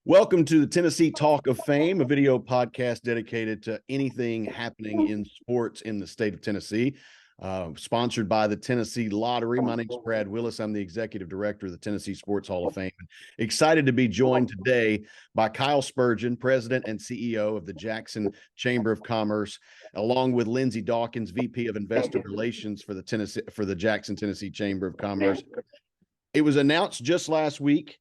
Welcome to the Tennessee Talk of Fame, a video podcast dedicated to anything happening in sports in the state of Tennessee. Sponsored by the Tennessee Lottery. My name is Brad Willis. I'm the executive director of the Tennessee Sports Hall of Fame. Excited to be joined today by Kyle Spurgeon, president and CEO of the Jackson Chamber of Commerce, along with Lindsay Dawkins, VP of Investor Relations for the Jackson, Tennessee Chamber of Commerce. It was announced just last week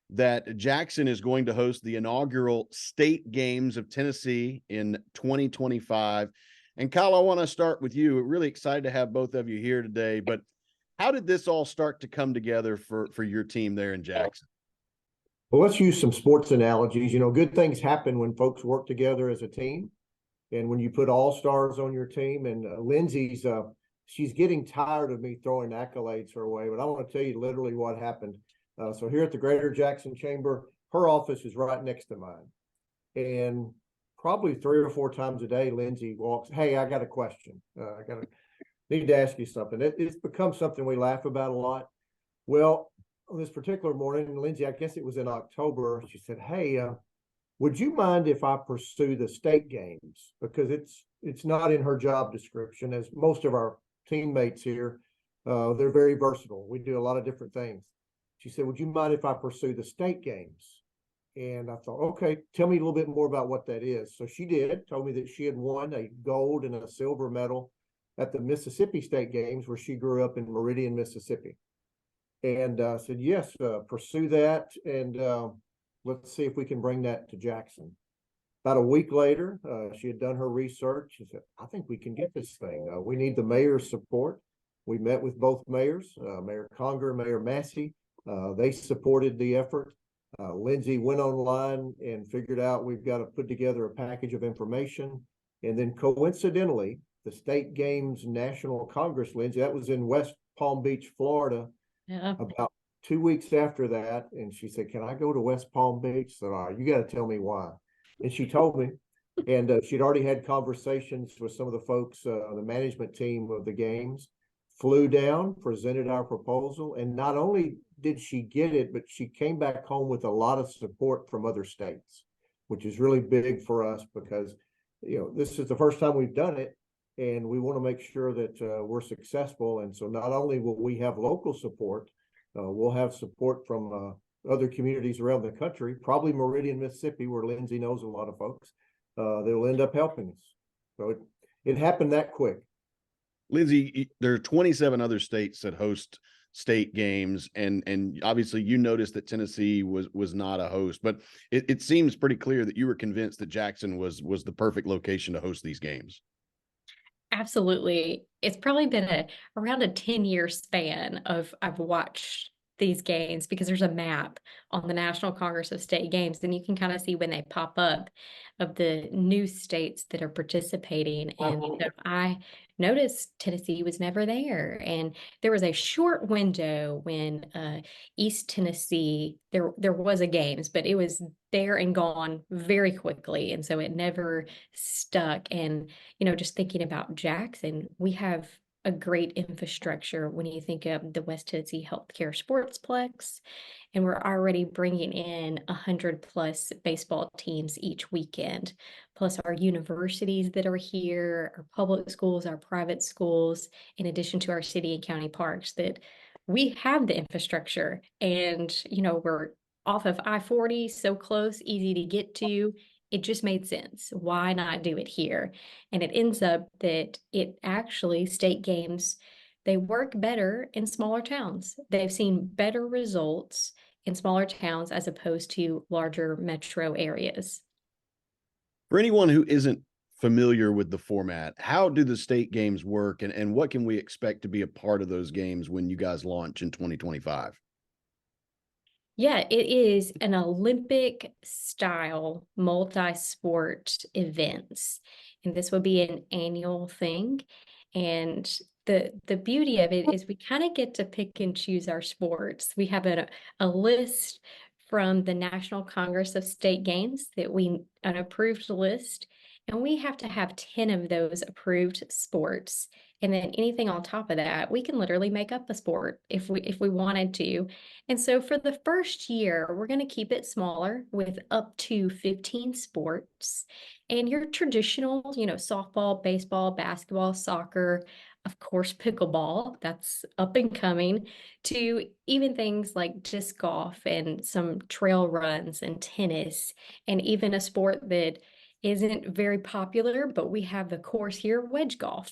that Jackson is going to host the inaugural state games of Tennessee in 2025. And Kyle, I want to start with you. We're really excited to have both of you here today, but how did this all start to come together for your team there in Jackson? Well, let's use some sports analogies. You know, good things happen when folks work together as a team. And when you put all-stars on your team, and Lindsay's, she's getting tired of me throwing accolades her way, but I want to tell you literally what happened. So here at the Greater Jackson Chamber, her office is right next to mine. And probably 3 or 4 times a day, Lindsay walks, "Hey, I got a question. Need to ask you something." It's become something we laugh about a lot. Well, on this particular morning, Lindsay, I guess it was in October, she said, "Hey, would you mind if I pursue the state games?" Because it's not in her job description, as most of our teammates here, they're very versatile. We do a lot of different things. She said, "Would you mind if I pursue the state games?" And I thought, okay, tell me a little bit more about what that is. So she did, told me that she had won a gold and a silver medal at the Mississippi State Games, where she grew up in Meridian, Mississippi. And I said, yes, pursue that. And let's see if we can bring that to Jackson. About a week later, she had done her research. She said, "I think we can get this thing. We need the mayor's support." We met with both mayors, Mayor Conger, Mayor Massey. They supported the effort. Lindsay went online and figured out we've got to put together a package of information. And then coincidentally, the State Games National Congress, Lindsay, that was in West Palm Beach, Florida, about 2 weeks after that. And she said, "Can I go to West Palm Beach?" I said, "All right, you got to tell me why." And she told me. And she'd already had conversations with some of the folks on the management team of the games, flew down, presented our proposal, and not only did she get it, but she came back home with a lot of support from other states, which is really big for us because, you know, this is the first time we've done it, and we want to make sure that we're successful. And so not only will we have local support, we'll have support from other communities around the country, probably Meridian, Mississippi, where Lindsay knows a lot of folks. They'll end up helping us. So it happened that quick. Lindsay, there are 27 other states that host state games, and obviously you noticed that Tennessee was not a host, but it seems pretty clear that you were convinced that Jackson was the perfect location to host these games. Absolutely. It's probably been around a 10-year span of I've watched these games, because there's a map on the National Congress of State Games, and you can kind of see when they pop up of the new states that are participating. And so I noticed Tennessee was never there. And there was a short window when East Tennessee, there was a games, but it was there and gone very quickly. And so it never stuck. And, you know, just thinking about Jackson, we have a great infrastructure when you think of the West Tennessee Healthcare Sportsplex, and we're already bringing in 100+ baseball teams each weekend, plus our universities that are here, our public schools, our private schools, in addition to our city and county parks, that we have the infrastructure. And, you know, we're off of I-40, so close, easy to get to. It just made sense. Why not do it here? And it ends up that it actually, state games, they work better in smaller towns. They've seen better results in smaller towns as opposed to larger metro areas. For anyone who isn't familiar with the format, how do the state games work, and what can we expect to be a part of those games when you guys launch in 2025? Yeah, it is an Olympic style multi-sport events. And this will be an annual thing. And the beauty of it is we kind of get to pick and choose our sports. We have a list from the National Congress of State Games that an approved list, and we have to have 10 of those approved sports. And then anything on top of that, we can literally make up a sport if we wanted to. And so for the first year, we're going to keep it smaller with up to 15 sports. And your traditional, softball, baseball, basketball, soccer, of course, pickleball, that's up and coming, to even things like disc golf and some trail runs and tennis, and even a sport that isn't very popular, but we have the course here, wedge golf.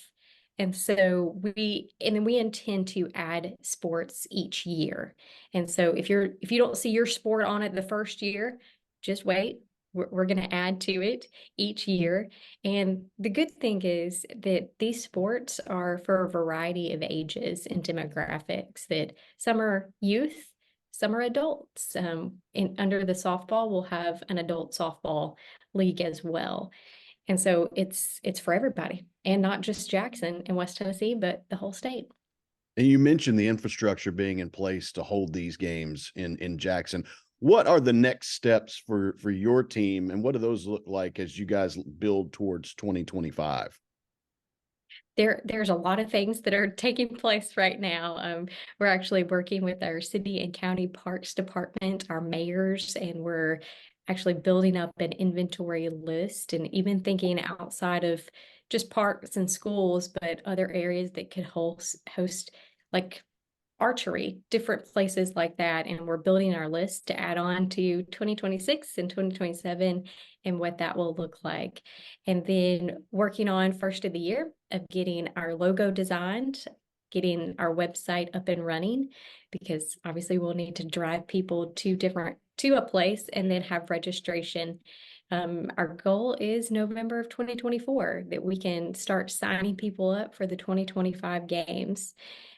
And so we intend to add sports each year. And so if you don't see your sport on it the first year, just wait. We're going to add to it each year. And the good thing is that these sports are for a variety of ages and demographics, that some are youth, some are adults. Under the softball, we'll have an adult softball league as well. And so it's for everybody, and not just Jackson and West Tennessee, but the whole state. And you mentioned the infrastructure being in place to hold these games in Jackson. What are the next steps for your team, and what do those look like as you guys build towards 2025? There's a lot of things that are taking place right now. We're actually working with our city and county parks department, our mayors, and we're actually building up an inventory list, and even thinking outside of just parks and schools, but other areas that could host like archery, different places like that. And we're building our list to add on to 2026 and 2027 and what that will look like. And then working on first of the year of getting our logo designed, getting our website up and running, because obviously we'll need to drive people to a place and then have registration. Our goal is November of 2024 that we can start signing people up for the 2025 games.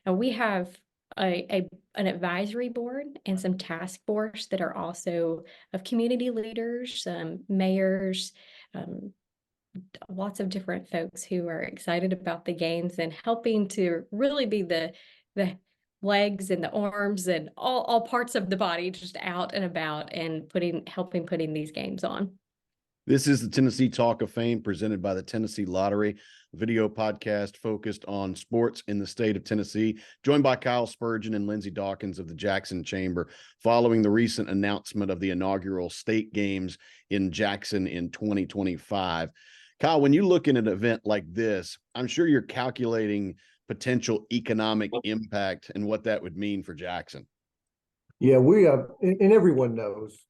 And we have an advisory board and some task force that are also of community leaders, mayors, lots of different folks who are excited about the games and helping to really be the legs and the arms and all parts of the body just out and about and helping putting these games on. This is the Tennessee Talk of Fame presented by the Tennessee Lottery, video podcast focused on sports in the state of Tennessee, joined by Kyle Spurgeon and Lindsay Dawkins of the Jackson Chamber, following the recent announcement of the inaugural state games in Jackson in 2025. Kyle, when you look at an event like this, I'm sure you're calculating potential economic impact and what that would mean for Jackson. Yeah, we and everyone knows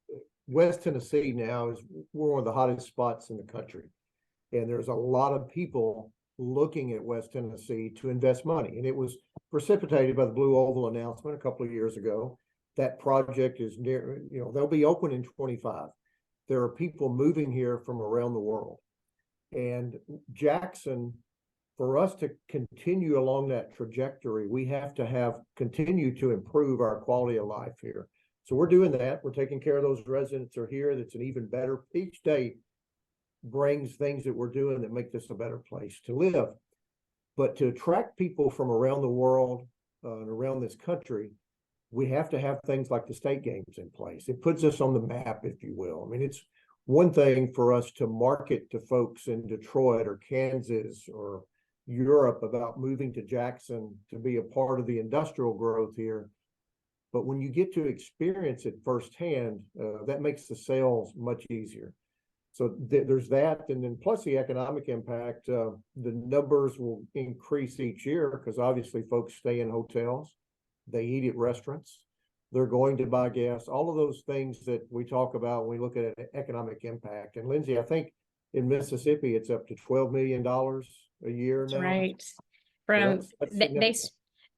West Tennessee now is one of the hottest spots in the country. And there's a lot of people looking at West Tennessee to invest money. And it was precipitated by the Blue Oval announcement a couple of years ago. That project is near, they'll be open in 25. There are people moving here from around the world. And Jackson, for us to continue along that trajectory, we have to continue to improve our quality of life here. So we're doing that. We're taking care of those residents who are here. That's an even better. Each day brings things that we're doing that make this a better place to live. But to attract people from around the world and around this country, we have to have things like the state games in place. It puts us on the map, if you will. I mean, it's one thing for us to market to folks in Detroit or Kansas or Europe about moving to Jackson to be a part of the industrial growth here. But when you get to experience it firsthand, that makes the sales much easier. So there's that. And then plus the economic impact, the numbers will increase each year because obviously folks stay in hotels, they eat at restaurants, they're going to buy gas, all of those things that we talk about when we look at economic impact. And Lindsay, I think in Mississippi, it's up to $12 million a year now. Right. From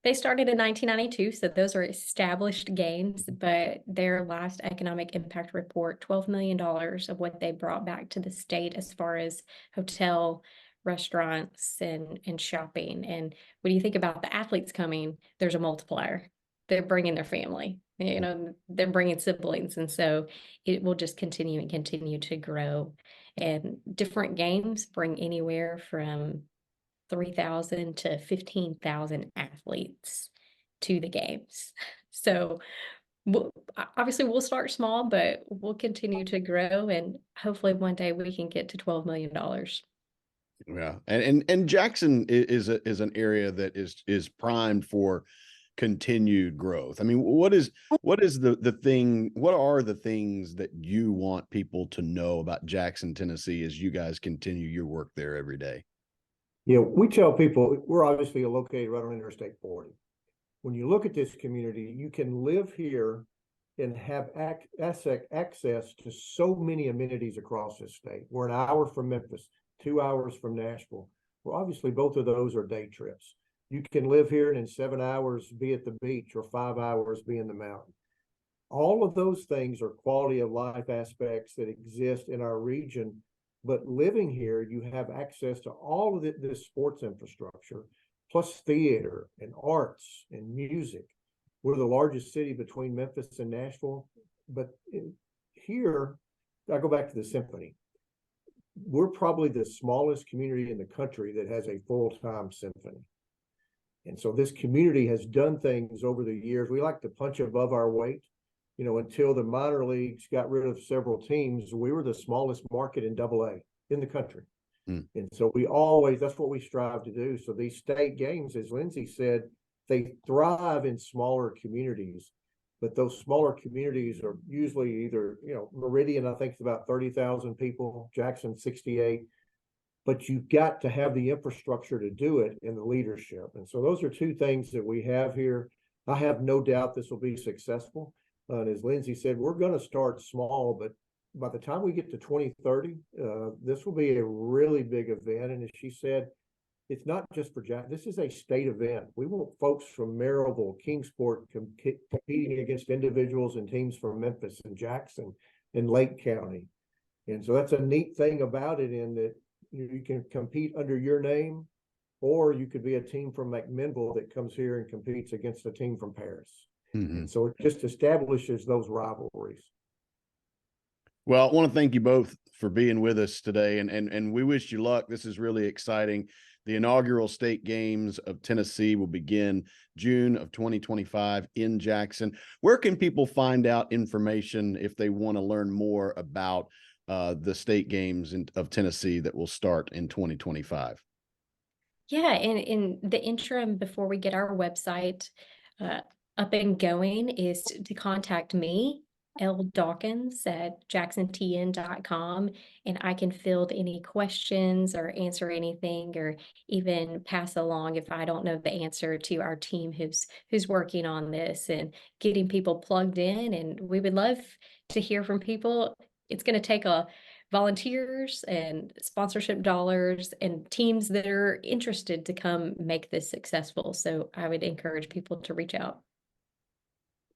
They started in 1992, so those are established games, but their last economic impact report, $12 million of what they brought back to the state as far as hotel, restaurants, and shopping. And when you think about the athletes coming, there's a multiplier. They're bringing their family, they're bringing siblings. And so it will just continue and continue to grow. And different games bring anywhere from 3,000 to 15,000 athletes to the games. So Obviously we'll start small, but we'll continue to grow, and hopefully one day we can get to $12 million. Yeah, and Jackson is an area that is primed for continued growth. I mean, what are the things that you want people to know about Jackson, Tennessee, as you guys continue your work there every day? We tell people we're obviously located right on Interstate 40. When you look at this community, you can live here and have access to so many amenities across this state. We're an hour from Memphis, 2 hours from Nashville. Well, obviously, both of those are day trips. You can live here and in 7 hours be at the beach, or 5 hours be in the mountain. All of those things are quality of life aspects that exist in our region. But living here, you have access to all of this sports infrastructure, plus theater and arts and music. We're the largest city between Memphis and Nashville. But here, I go back to the symphony. We're probably the smallest community in the country that has a full-time symphony. And so this community has done things over the years. We like to punch above our weight. Until the minor leagues got rid of several teams, we were the smallest market in AA in the country. And so that's what we strive to do. So these state games, as Lindsay said, they thrive in smaller communities, but those smaller communities are usually either, Meridian, I think it's about 30,000 people, Jackson, 68. But you've got to have the infrastructure to do it and the leadership. And so those are two things that we have here. I have no doubt this will be successful. And as Lindsay said, we're going to start small, but by the time we get to 2030, this will be a really big event. And as she said, it's not just for Jack. This is a state event. We want folks from Maryville, Kingsport competing against individuals and teams from Memphis and Jackson and Lake County. And so that's a neat thing about it, in that you can compete under your name, or you could be a team from McMinnville that comes here and competes against a team from Paris. And so it just establishes those rivalries. Well, I want to thank you both for being with us today, and we wish you luck. This is really exciting. The inaugural state games of Tennessee will begin June of 2025 in Jackson. Where can people find out information if they want to learn more about the state games of Tennessee that will start in 2025? Yeah, and in the interim, before we get our website up and going, is to contact me, L. Dawkins at jacksontn.com, and I can field any questions or answer anything, or even pass along, if I don't know the answer, to our team who's working on this and getting people plugged in. And we would love to hear from people. It's going to take volunteers and sponsorship dollars and teams that are interested to come make this successful. So I would encourage people to reach out.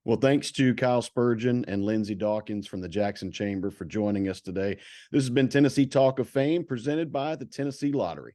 Well, thanks to Kyle Spurgeon and Lindsay Dawkins from the Jackson Chamber for joining us today. This has been Tennessee Talk of Fame, presented by the Tennessee Lottery.